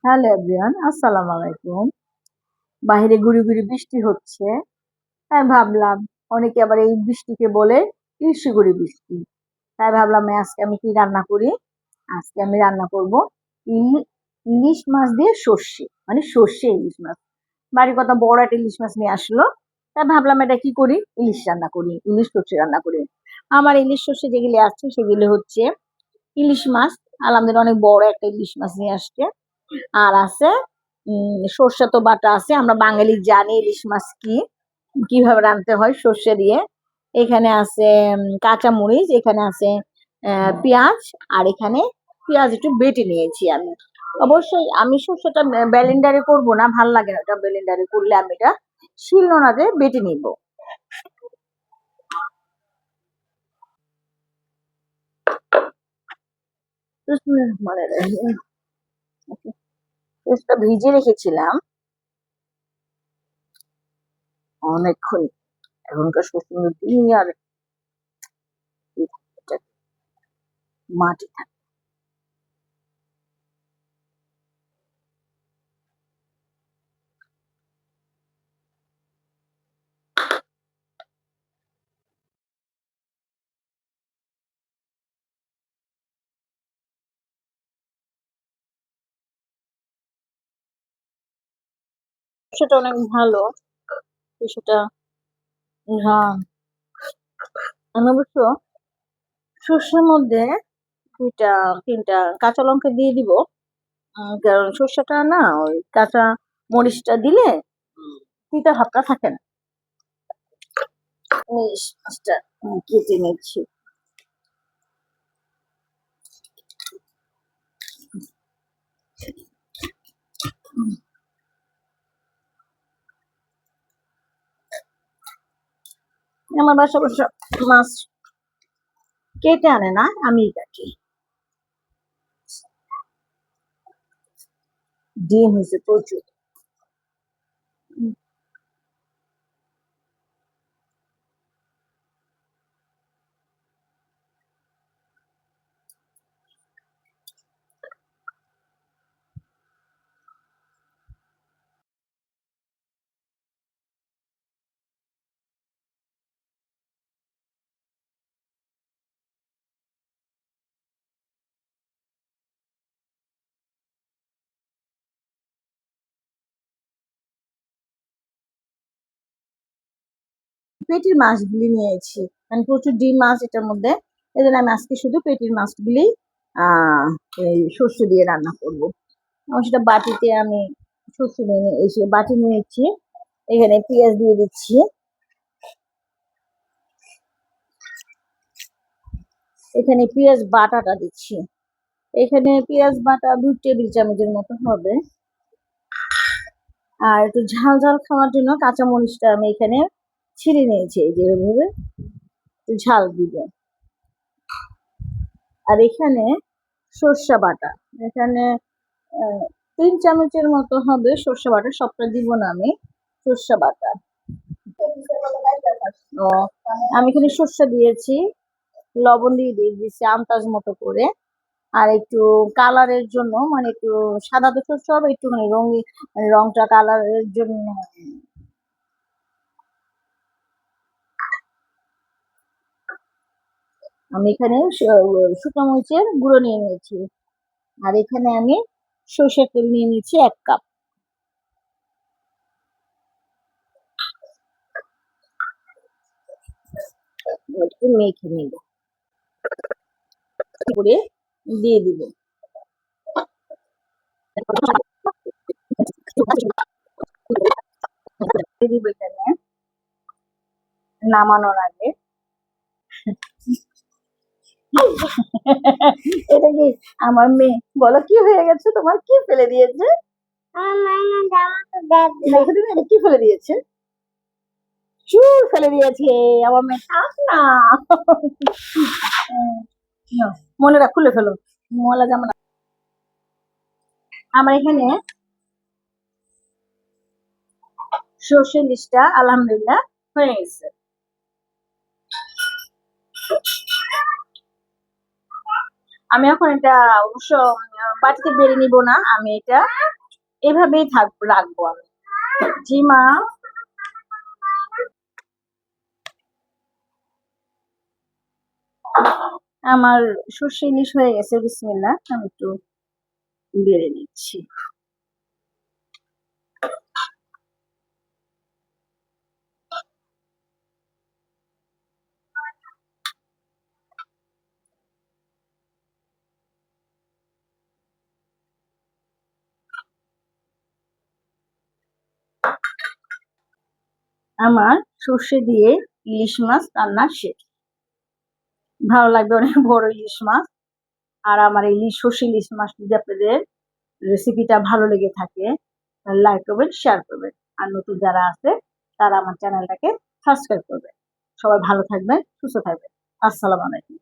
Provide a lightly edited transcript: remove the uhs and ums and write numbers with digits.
Hello everyone, আসসালামু আলাইকুম। বাহিরে গুড়ি গুড়ি বৃষ্টি হচ্ছে। তাই ভাবলাম, অনেকে আবার এই বৃষ্টিকে বলে ইলশিগুড়ি বৃষ্টি। তাই ভাবলাম আজকে আমি কি রান্না করি। আজকে আমি রান্না করব ইলিশ মাছ দিয়ে সর্ষে, মানে সর্ষে ইলিশ মাছ। বাড়ির কথা বড় একটা ইলিশ মাছ নিয়ে আসলো। তাই ভাবলাম এটা কি করি, ইলিশ রান্না করি, ইলিশ সর্ষে রান্না করি। আমার ইলিশ সর্ষে যেগুলি আছে সেগুলি হচ্ছে ইলিশ মাছ। আলহামদুলিল্লাহ অনেক বড় একটা ইলিশ মাছ নিয়ে আসছে। আর আছে সর্ষে তো বাটা আছে, আমরা বাঙালি জানি ইলিশ মাছ কিভাবে রাঁধতে হয় সর্ষে দিয়ে। এখানে আছে কাঁচা মরিচ, এখানে আছে পেঁয়াজ, আর এখানে পেঁয়াজ একটু বেটে নিয়েছি আমি। অবশ্যই আমি সর্ষেটা ব্লেন্ডারে করব না, ভাল লাগে না এটা ব্লেন্ডারে করলে। আমি এটা শিলনোড়াতে বেটে নিব। মানে পেঁয়াজটা ভিজে রেখেছিলাম অনেকক্ষণ। এখনকার সর্ষে দিন আর মাটি থাকে। সেটা অনেক ভালো। সেটা, হ্যাঁ, আমি অবশ্য সর্ষের মধ্যে দুইটা তিনটা কাঁচা লঙ্কা দিয়ে দিব। কারণ সর্ষেটা না, ওই কাঁচা মরিচটা দিলে তিতা ভাবটা থাকে না। ইলিশ মাছটা কেটে নিচ্ছি। আমার বাসা অবশ্য মাছ কেটে আনে না, আমি কাটি। ডিম হয়েছে প্রচুর। পেটির মাছগুলি নিয়েছি, মানে প্রচুর ডিম মাছ এটার মধ্যে। এই জন্য আমি আজকে শুধু পেটির মাছগুলি এই সর্ষে দিয়ে রান্না করবো। আমার সেটা বাটিতে আমি সর্ষে নিয়ে এসে বাটি নিয়েছি। এখানে পেঁয়াজ দিয়ে দিচ্ছি। এখানে পেঁয়াজ বাটাটা দিচ্ছি। এখানে পেঁয়াজ বাটা 2 টেবিল চামচের মতো হবে। আর একটু ঝাল ঝাল খাওয়ার জন্য কাঁচা মরিচটা আমি এখানে ছিঁড়ে নিয়েছি, এই যে এভাবে ঝাল দিব। আর এখানে সর্ষে বাটা, এখানে 3 চামচের মতো হবে সর্ষে বাটা, সবটা দিব না আমি। সর্ষে বাটা, ও আমি এখানে সর্ষে দিয়েছি, লবণ দিয়ে দিয়েছি আন্দাজ মতো করে। আর একটু কালারের জন্য, মানে একটু সাদা তো শস্য হবে, একটুখানি রঙিন, মানে রংটা কালারের জন্য আমি এখানে শুকনো মরিচের গুঁড়ো নিয়ে নিয়েছি। আর এখানে আমি সর্ষের তেল নিয়ে নিয়েছি 1 কাপ। একটু মেখে নিব, করে দিয়ে দিব। দিয়ে দিব এখানে নামানোর আগে। এটা কি আমার মেয়ে? বলো কি হয়ে গেছে তোমার, কি ফেলে দিয়েছে? দেখো তুমি, এটা কি ফেলে দিয়েছে? চুল ফেলে দিয়েছে আমার মেয়ে, থাক না। নাও, মনে রাখ, খুলে ফেলো, ময়লা জামা না। আমার এখানে সর্ষে ইলিশটা আলহামদুলিল্লাহ হয়ে গেছে। আমি এখন এটা অবশ্য বাটিতে বেড়ে নিব না, আমি এটা এভাবেই রাখবো আমি। জি মা। আমার সর্ষে ইলিশ হয়ে গেছে, বিসমিল্লাহ। আমি একটু বেড়ে নিচ্ছি। আমার সর্ষে দিয়ে ইলিশ মাছ রান্না শেষ। ভালো লাগবে, অনেক বড় ইলিশ মাছ। আর আমার এই সর্ষে ইলিশ মাছ যদি আপনাদের রেসিপিটা ভালো লেগে থাকে, তাহলে লাইক করবেন, শেয়ার করবেন। আর নতুন যারা আছে তারা আমার চ্যানেলটাকে সাবস্ক্রাইব করবেন। সবাই ভালো থাকবেন, সুস্থ থাকবেন। আসসালামু আলাইকুম।